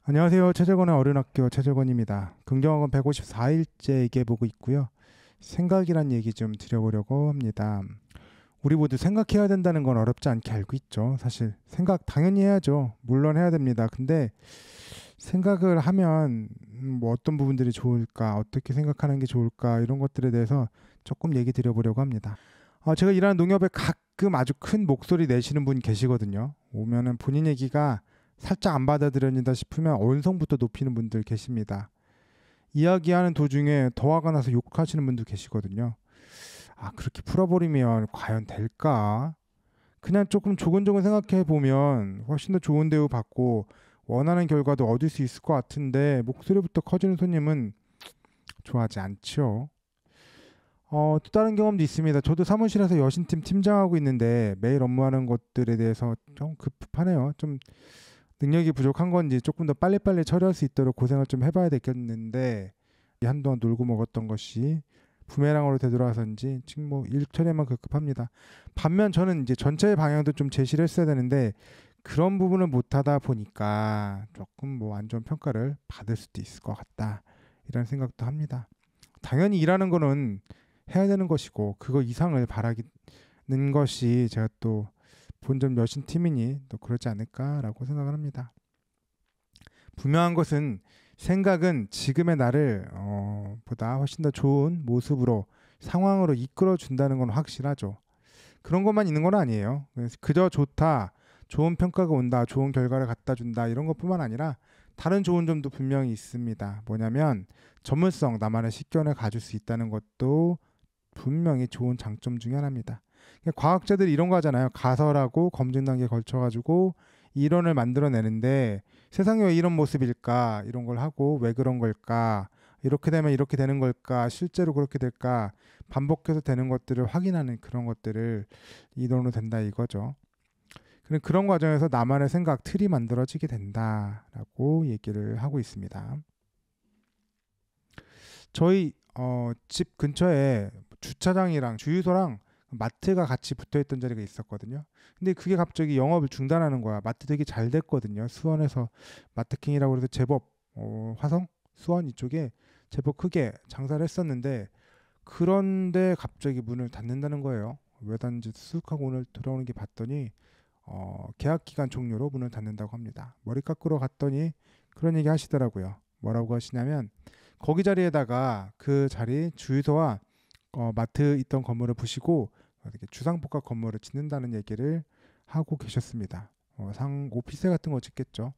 안녕하세요. 최재권의 어른학교 최재권입니다. 긍정학원 154일째 얘기해보고 있고요. 생각이란 얘기 좀 드려보려고 합니다. 우리 모두 생각해야 된다는 건 어렵지 않게 알고 있죠. 사실 생각 당연히 해야죠. 물론 해야 됩니다. 근데 생각을 하면 뭐 어떤 부분들이 좋을까, 어떻게 생각하는 게 좋을까 이런 것들에 대해서 조금 얘기 드려보려고 합니다. 제가 일하는 농협에 가끔 아주 큰 목소리 내시는 분 계시거든요. 오면은 본인 얘기가 살짝 안 받아들여진다 싶으면 언성부터 높이는 분들 계십니다. 이야기하는 도중에 더 화가 나서 욕하시는 분도 계시거든요. 그렇게 풀어버리면 과연 될까? 그냥 조금 조근조근 생각해 보면 훨씬 더 좋은 대우 받고 원하는 결과도 얻을 수 있을 것 같은데 목소리부터 커지는 손님은 좋아하지 않죠. 또 다른 경험도 있습니다. 저도 사무실에서 여신팀 팀장하고 있는데 매일 업무하는 것들에 대해서 좀 급하네요. 좀 능력이 부족한 건지 조금 더 빨리빨리 처리할 수 있도록 고생을 좀 해봐야 되겠는데 한동안 놀고 먹었던 것이 부메랑으로 되돌아서인지 지금 뭐 일 처리만 급급합니다. 반면 저는 이제 전체 방향도 좀 제시를 했어야 되는데 그런 부분을 못하다 보니까 조금 뭐 안 좋은 평가를 받을 수도 있을 것 같다 이런 생각도 합니다. 당연히 일하는 거는 해야 되는 것이고 그거 이상을 바라는 것이 제가 또 본점 여신 팀이니 또 그러지 않을까라고 생각을 합니다. 분명한 것은 생각은 지금의 나를 보다 훨씬 더 좋은 모습으로 상황으로 이끌어 준다는 건 확실하죠. 그런 것만 있는 건 아니에요. 그저 좋다, 좋은 평가가 온다, 좋은 결과를 갖다 준다 이런 것뿐만 아니라 다른 좋은 점도 분명히 있습니다. 뭐냐면 전문성, 나만의 식견을 가질 수 있다는 것도 분명히 좋은 장점 중에 하나입니다. 과학자들이 이런 거 하잖아요. 가설하고 검증 단계에 걸쳐가지고 이론을 만들어내는데 세상이 왜 이런 모습일까? 이런 걸 하고 왜 그런 걸까? 이렇게 되면 이렇게 되는 걸까? 실제로 그렇게 될까? 반복해서 되는 것들을 확인하는 그런 것들을 이론으로 된다 이거죠. 그런 과정에서 나만의 생각, 틀이 만들어지게 된다라고 얘기를 하고 있습니다. 저희 집 근처에 주차장이랑 주유소랑 마트가 같이 붙어있던 자리가 있었거든요. 근데 그게 갑자기 영업을 중단하는 거야. 마트 되게 잘 됐거든요. 수원에서 마트킹이라고 해서 제법 화성, 수원 이쪽에 제법 크게 장사를 했었는데 그런데 갑자기 문을 닫는다는 거예요. 왜 닫는지 쑥 하고 오늘 들어오는 게 봤더니 계약 기간 종료로 문을 닫는다고 합니다. 머리 깎으러 갔더니 그런 얘기 하시더라고요. 뭐라고 하시냐면 거기 자리에다가 그 자리 주유소와 마트 있던 건물을 부시고 이렇게 주상복합 건물을 짓는다는 얘기를 하고 계셨습니다. 상 오피스텔 같은 거 짓겠죠.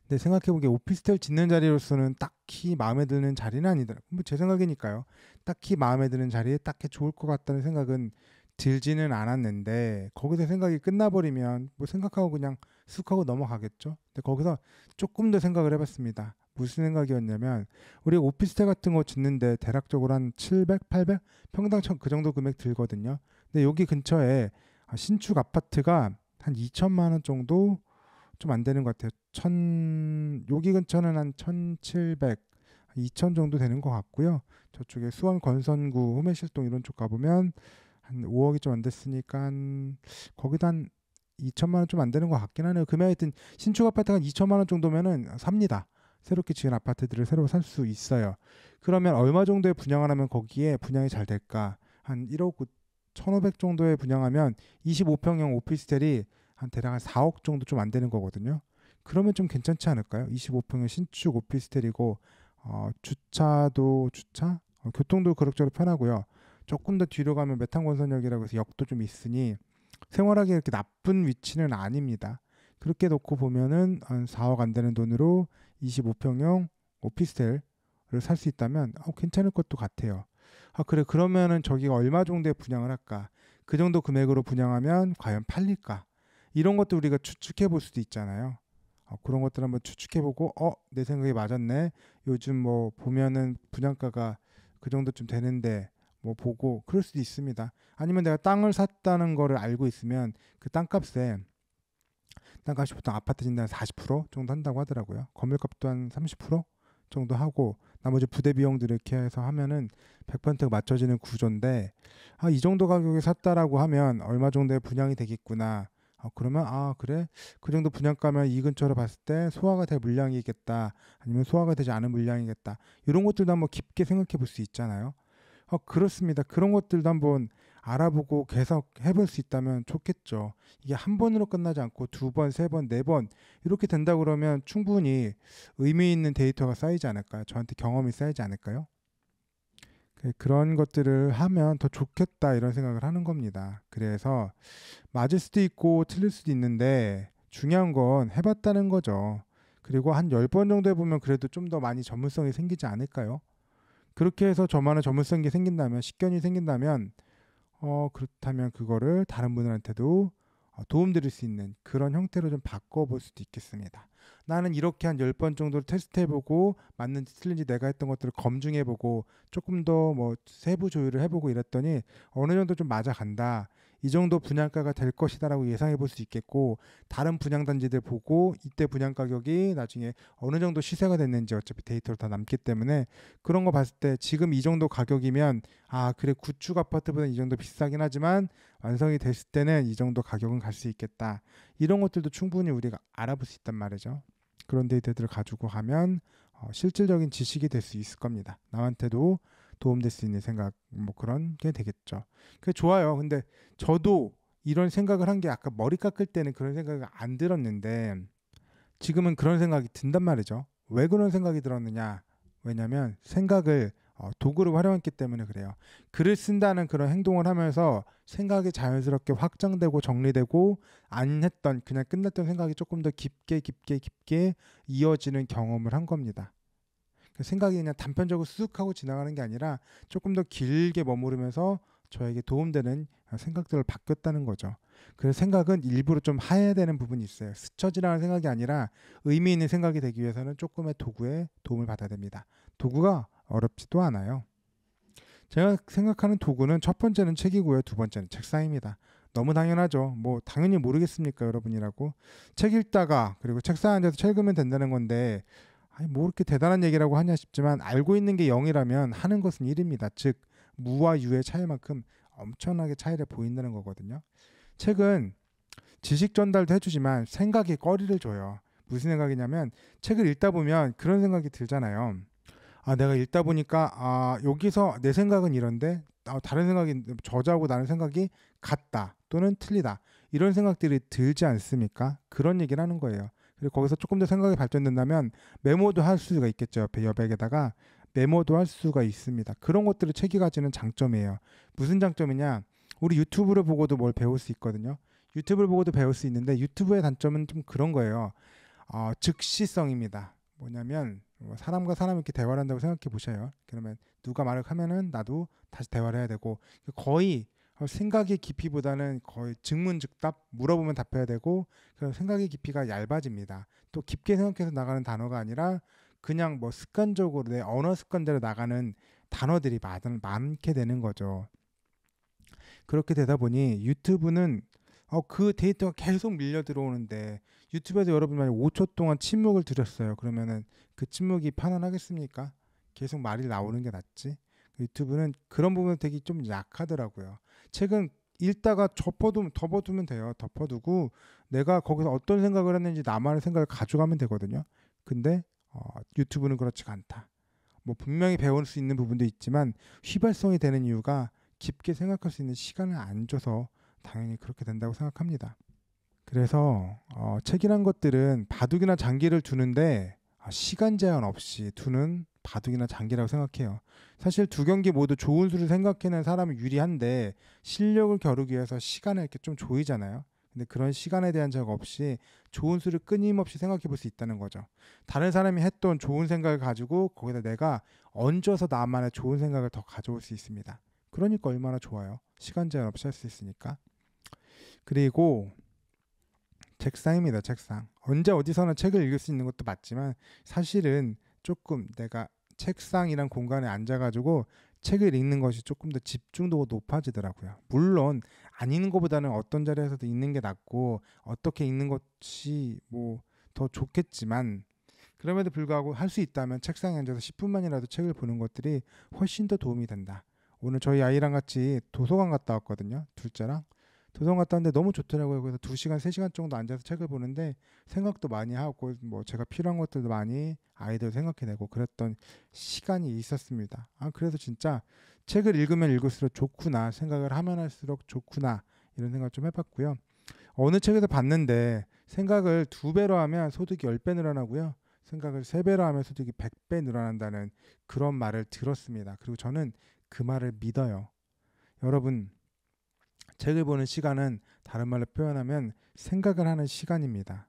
근데 생각해보기에 오피스텔 짓는 자리로서는 딱히 마음에 드는 자리는 아니더라고요. 뭐제 생각이니까요. 딱히 마음에 드는 자리에 딱히 좋을 것 같다는 생각은 들지는 않았는데 거기서 생각이 끝나버리면 뭐 생각하고 그냥 쑥 하고 넘어가겠죠. 근데 거기서 조금 더 생각을 해봤습니다. 무슨 생각이었냐면 우리 오피스텔 같은 거 짓는데 대략적으로 한 700, 800 평당 그 정도 금액 들거든요. 근데 여기 근처에 신축 아파트가 한 2천만 원 정도 좀 안 되는 것 같아요. 여기 근처는 한 1,700, 2천 정도 되는 것 같고요. 저쪽에 수원 권선구 후매실동 이런 쪽 가보면 한 5억이 좀 안 됐으니까 거기도 한 2천만 원 좀 안 되는 것 같긴 하네요. 금액 하여튼 신축 아파트가 2천만 원 정도면은 삽니다. 새롭게 지은 아파트들을 새로 살 수 있어요. 그러면 얼마 정도의 분양을 하면 거기에 분양이 잘 될까? 한 1억 1,500 정도에 분양하면 25평형 오피스텔이 한 대략 한 4억 정도 좀 안 되는 거거든요. 그러면 좀 괜찮지 않을까요? 25평형 신축 오피스텔이고 주차, 교통도 그럭저럭 편하고요. 조금 더 뒤로 가면 메탄건설역이라고 해서 역도 좀 있으니 생활하기 이렇게 나쁜 위치는 아닙니다. 그렇게 놓고 보면은 한 4억 안 되는 돈으로 25평형 오피스텔을 살 수 있다면 괜찮을 것도 같아요. 그래 그러면은 저기가 얼마 정도에 분양을 할까? 그 정도 금액으로 분양하면 과연 팔릴까? 이런 것도 우리가 추측해 볼 수도 있잖아요. 그런 것들 한번 추측해보고 내 생각이 맞았네. 요즘 뭐 보면은 분양가가 그 정도쯤 되는데 뭐 보고 그럴 수도 있습니다. 아니면 내가 땅을 샀다는 거를 알고 있으면 그 땅값이 보통 아파트 진단 40% 정도 한다고 하더라고요. 건물값도 한 30% 정도 하고 나머지 부대 비용들 이렇게 해서 하면은 100% 맞춰지는 구조인데 이 정도 가격에 샀다라고 하면 얼마 정도의 분양이 되겠구나. 그러면 그래? 그 정도 분양가면 이 근처로 봤을 때 소화가 될 물량이겠다. 아니면 소화가 되지 않은 물량이겠다. 이런 것들도 한번 깊게 생각해 볼 수 있잖아요. 그렇습니다. 그런 것들도 한번 알아보고 계속 해볼 수 있다면 좋겠죠. 이게 한 번으로 끝나지 않고 두 번, 세 번, 네 번 이렇게 된다 그러면 충분히 의미 있는 데이터가 쌓이지 않을까요? 저한테 경험이 쌓이지 않을까요? 그런 것들을 하면 더 좋겠다 이런 생각을 하는 겁니다. 그래서 맞을 수도 있고 틀릴 수도 있는데 중요한 건 해봤다는 거죠. 그리고 한 10번 정도 해보면 그래도 좀 더 많이 전문성이 생기지 않을까요? 그렇게 해서 저만의 전문성이 생긴다면, 식견이 생긴다면, 그렇다면 그거를 다른 분들한테도 도움드릴 수 있는 그런 형태로 좀 바꿔볼 수도 있겠습니다. 나는 이렇게 한 10번 정도를 테스트해보고 맞는지 틀린지 내가 했던 것들을 검증해보고 조금 더 뭐 세부 조율을 해보고 이랬더니 어느 정도 좀 맞아간다. 이 정도 분양가가 될 것이다라고 예상해 볼 수 있겠고 다른 분양단지들 보고 이때 분양 가격이 나중에 어느 정도 시세가 됐는지 어차피 데이터로 다 남기 때문에 그런 거 봤을 때 지금 이 정도 가격이면 그래 구축 아파트보다 이 정도 비싸긴 하지만 완성이 됐을 때는 이 정도 가격은 갈 수 있겠다. 이런 것들도 충분히 우리가 알아볼 수 있단 말이죠. 그런 데이터들을 가지고 가면 실질적인 지식이 될 수 있을 겁니다. 남한테도 도움될 수 있는 생각 뭐 그런 게 되겠죠. 그게 좋아요. 근데 저도 이런 생각을 한 게 아까 머리 깎을 때는 그런 생각이 안 들었는데 지금은 그런 생각이 든단 말이죠. 왜 그런 생각이 들었느냐? 왜냐하면 생각을 도구로 활용했기 때문에 그래요. 글을 쓴다는 그런 행동을 하면서 생각이 자연스럽게 확장되고 정리되고 안 했던 그냥 끝났던 생각이 조금 더 깊게 이어지는 경험을 한 겁니다. 생각이 그냥 단편적으로 쑥 하고 지나가는 게 아니라 조금 더 길게 머무르면서 저에게 도움되는 생각들을 바뀌었다는 거죠. 그래서 생각은 일부러 좀 해야 되는 부분이 있어요. 스쳐 지나가는 생각이 아니라 의미 있는 생각이 되기 위해서는 조금의 도구의 도움을 받아야 됩니다. 도구가 어렵지도 않아요. 제가 생각하는 도구는 첫 번째는 책이고요. 두 번째는 책상입니다. 너무 당연하죠. 뭐 당연히 모르겠습니까, 여러분이라고. 책 읽다가 그리고 책상에 앉아서 책 읽으면 된다는 건데 뭐 이렇게 대단한 얘기라고 하냐 싶지만 알고 있는 게 0이라면 하는 것은 1입니다. 즉 무와 유의 차이만큼 엄청나게 차이를 보인다는 거거든요. 책은 지식 전달도 해주지만 생각의 거리를 줘요. 무슨 생각이냐면 책을 읽다 보면 그런 생각이 들잖아요. 내가 읽다 보니까 여기서 내 생각은 이런데 다른 생각이 저자하고 나는 생각이 같다 또는 틀리다 이런 생각들이 들지 않습니까? 그런 얘기를 하는 거예요. 그리고 거기서 조금 더 생각이 발전된다면 메모도 할 수가 있겠죠. 옆에 여백에다가 메모도 할 수가 있습니다. 그런 것들을 책이 가지는 장점이에요. 무슨 장점이냐? 우리 유튜브를 보고도 뭘 배울 수 있거든요. 유튜브를 보고도 배울 수 있는데 유튜브의 단점은 좀 그런 거예요. 즉시성입니다. 뭐냐면 사람과 사람 이렇게 대화를 한다고 생각해 보셔요. 그러면 누가 말을 하면은 나도 다시 대화를 해야 되고 거의 생각의 깊이보다는 거의 즉문즉답 물어보면 답해야 되고 그럼 생각의 깊이가 얇아집니다. 또 깊게 생각해서 나가는 단어가 아니라 그냥 뭐 습관적으로 내 언어 습관대로 나가는 단어들이 많게 되는 거죠. 그렇게 되다 보니 유튜브는 그 데이터가 계속 밀려 들어오는데 유튜브에서 여러분 만약 5초 동안 침묵을 들였어요. 그러면은 그 침묵이 편안하겠습니까? 계속 말이 나오는 게 낫지. 유튜브는 그런 부분은 되게 좀 약하더라고요. 책은 읽다가 덮어두면 돼요. 덮어두고 내가 거기서 어떤 생각을 했는지 나만의 생각을 가져가면 되거든요. 근데 유튜브는 그렇지가 않다. 뭐 분명히 배울 수 있는 부분도 있지만 휘발성이 되는 이유가 깊게 생각할 수 있는 시간을 안 줘서 당연히 그렇게 된다고 생각합니다. 그래서 책이란 것들은 바둑이나 장기를 두는데 시간 제한 없이 두는 바둑이나 장기라고 생각해요. 사실 두 경기 모두 좋은 수를 생각해낸 사람이 유리한데 실력을 겨루기 위해서 시간을 이렇게 좀 조이잖아요. 근데 그런 시간에 대한 제약 없이 좋은 수를 끊임없이 생각해 볼 수 있다는 거죠. 다른 사람이 했던 좋은 생각을 가지고 거기다 내가 얹어서 나만의 좋은 생각을 더 가져올 수 있습니다. 그러니까 얼마나 좋아요. 시간 제한 없이 할 수 있으니까. 그리고 책상입니다. 책상. 언제 어디서나 책을 읽을 수 있는 것도 맞지만 사실은 조금 내가 책상이란 공간에 앉아가지고 책을 읽는 것이 조금 더 집중도가 높아지더라고요. 물론 안 읽는 것보다는 어떤 자리에서도 읽는 게 낫고 어떻게 읽는 것이 뭐 더 좋겠지만 그럼에도 불구하고 할 수 있다면 책상에 앉아서 10분만이라도 책을 보는 것들이 훨씬 더 도움이 된다. 오늘 저희 아이랑 같이 도서관 갔다 왔거든요. 둘째랑. 도서관 갔다 왔는데 너무 좋더라고요. 그래서 2시간, 3시간 정도 앉아서 책을 보는데 생각도 많이 하고 뭐 제가 필요한 것들도 많이 아이들 생각해내고 그랬던 시간이 있었습니다. 그래서 진짜 책을 읽으면 읽을수록 좋구나, 생각을 하면 할수록 좋구나, 이런 생각을 좀 해봤고요. 어느 책에서 봤는데 생각을 2배로 하면 소득이 10배 늘어나고요. 생각을 3배로 하면 소득이 100배 늘어난다는 그런 말을 들었습니다. 그리고 저는 그 말을 믿어요. 여러분, 책을 보는 시간은 다른 말로 표현하면 생각을 하는 시간입니다.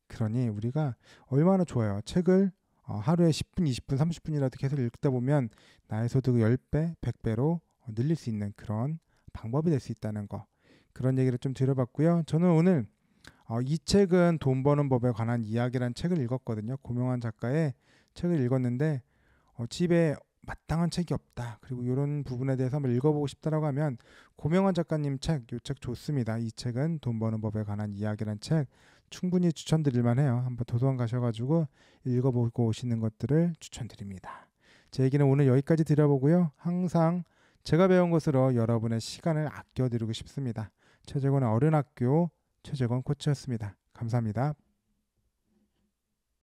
그러니 우리가 얼마나 좋아요. 책을 하루에 10분, 20분, 30분이라도 계속 읽다 보면 나의 소득을 10배, 100배로 늘릴 수 있는 그런 방법이 될 수 있다는 거. 그런 얘기를 좀 들어봤고요. 저는 오늘 이 책은 돈 버는 법에 관한 이야기라는 책을 읽었거든요. 고명환 작가의 책을 읽었는데 집에 마땅한 책이 없다. 그리고 이런 부분에 대해서 한번 읽어보고 싶다라고 하면 고명환 작가님 책, 이 책 좋습니다. 이 책은 돈 버는 법에 관한 이야기라는 책 충분히 추천드릴 만해요. 한번 도서관 가셔가지고 읽어보고 오시는 것들을 추천드립니다. 제 얘기는 오늘 여기까지 드려보고요. 항상 제가 배운 것으로 여러분의 시간을 아껴드리고 싶습니다. 최재권의 어른학교 최재권 코치였습니다. 감사합니다.